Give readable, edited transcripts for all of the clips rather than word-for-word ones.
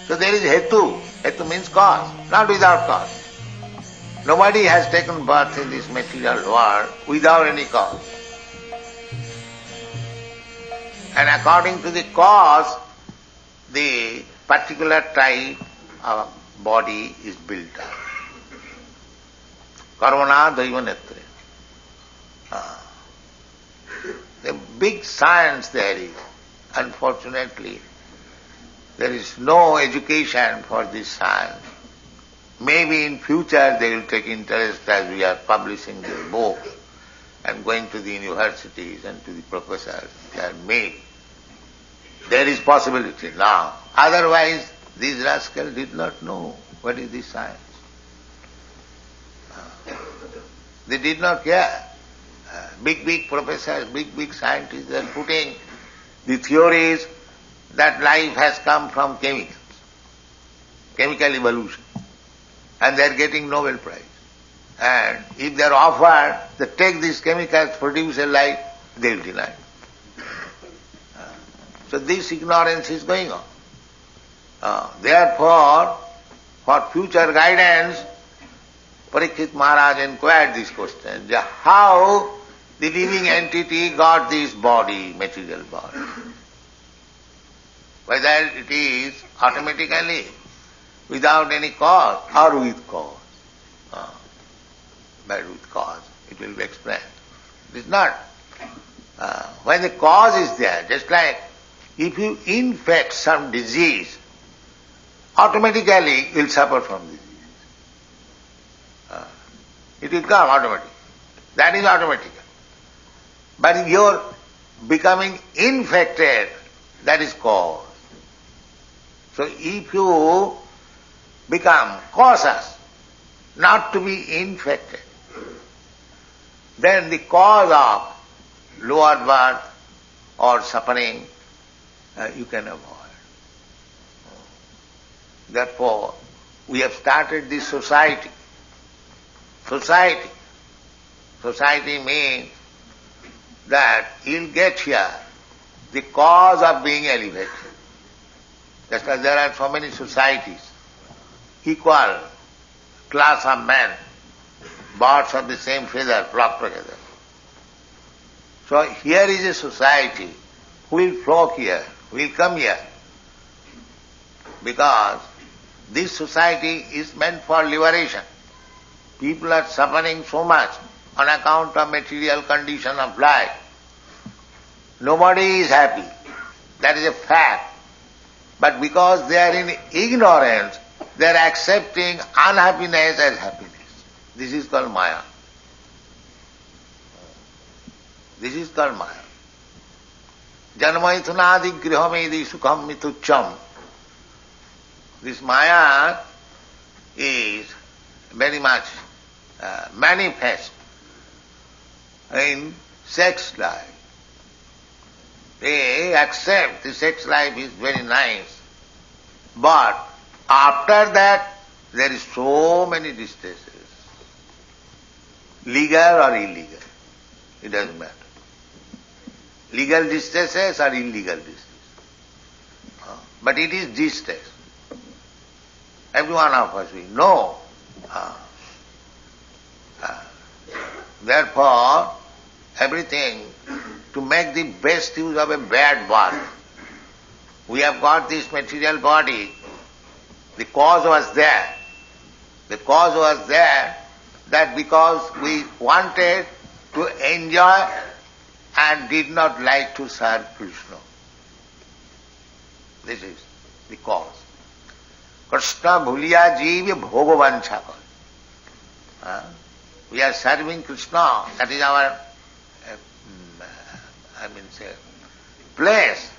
So there is hetu. Hetu means cause, not without cause. Nobody has taken birth in this material world without any cause. And according to the cause, the particular type of body is built up. Karmana daiva netre. The big science there is. Unfortunately, there is no education for this science. Maybe in future they will take interest as we are publishing their books and going to the universities and to the professors. They are made. There is possibility now. Otherwise, these rascals did not know what is this science. They did not care. Big professors, big scientists, they are putting the theories that life has come from chemicals, chemical evolution, and they are getting Nobel Prize. And if they are offered to take these chemicals, produce a life, they will deny. So this ignorance is going on. Therefore, for future guidance, Parikshit Maharaj inquired this question, how the living entity got this body, material body. Whether it is automatically, without any cause, or with cause. But with cause, it will be explained. It is not. When the cause is there, just like if you infect some disease, automatically you will suffer from disease. It will come automatically. That is automatic. But if you are becoming infected, that is cause. So if you become cautious not to be infected, then the cause of lower birth or suffering you can avoid. Therefore, we have started this society. Society means that you'll get here the cause of being elevated. Just as there are so many societies, equal class of men, birds of the same feather flock together. So here is a society who will flock here, who will come here, because this society is meant for liberation. People are suffering so much on account of material condition of life. Nobody is happy. That is a fact. But because they are in ignorance, they are accepting unhappiness as happiness. This is called Maya. This is called Maya. Janmaithunadi grihamedi sukham mitucham. This Maya is very much manifest in sex life. They accept the sex life is very nice, but after that there is so many distresses, legal or illegal, it doesn't matter. Legal distresses or illegal distresses, but it is distress. Every one of us we know. Therefore, everything to make the best use of a bad body. We have got this material body. The cause was there. The cause was there that because we wanted to enjoy and did not like to serve Krishna. This is the cause. Krishna bhuliya jiva bhogavancha. We are serving Krishna. That is our place,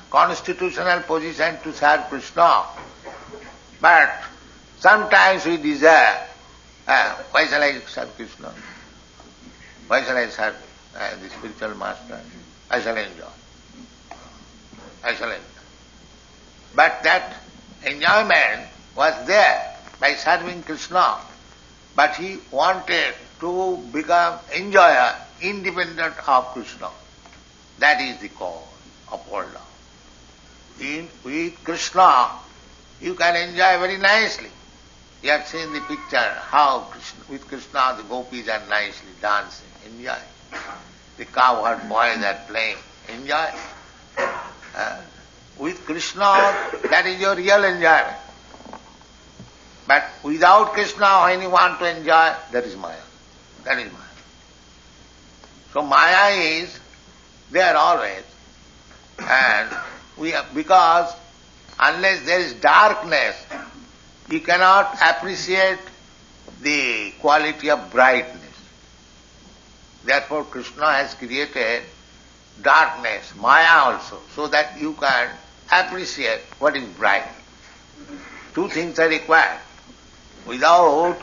constitutional position to serve Krishna. But sometimes we desire, why shall I serve Krishna? Why shall I serve the spiritual master? I shall enjoy. I shall enjoy. But that enjoyment was there by serving Krishna. But he wanted to become enjoyer independent of Krishna. That is the cause of all love. with Krishna, you can enjoy very nicely. You have seen the picture how with Krishna the gopis are nicely dancing, enjoy. The cowherd boys are playing, enjoy. With Krishna, that is your real enjoyment. But without Krishna, when you want to enjoy, that is Maya. That is Maya. So Maya is there always. And because unless there is darkness, you cannot appreciate the quality of brightness. Therefore Krishna has created darkness, Maya also, so that you can appreciate what is bright. Two things are required. Without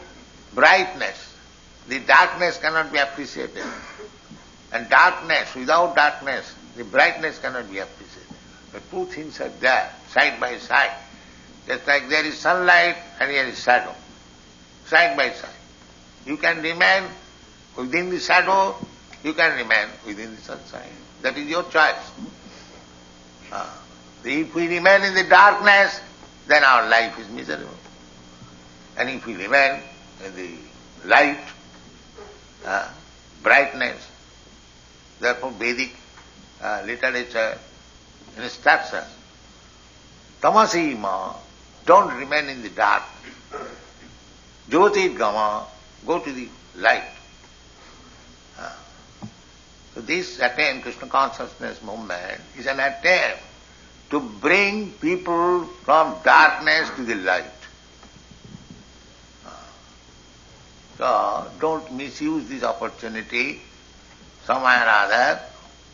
brightness, the darkness cannot be appreciated. And darkness, without darkness, the brightness cannot be appreciated. The two things are there, side by side. Just like there is sunlight and here is shadow, side by side. You can remain within the shadow, you can remain within the sunshine. That is your choice. If we remain in the darkness, then our life is miserable. And if we remain in the light, brightness, therefore Vedic literature instructs us, tamasi ma, don't remain in the dark. Jyoti gama, go to the light. So this attempt, Krishna consciousness movement, is an attempt to bring people from darkness to the light. So don't misuse this opportunity. Somehow or other,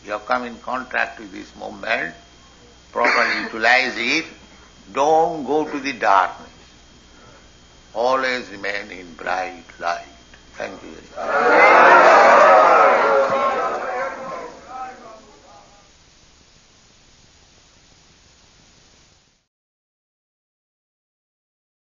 you have come in contact with this movement, properly utilize it. Don't go to the darkness. Always remain in bright light. Thank you very much.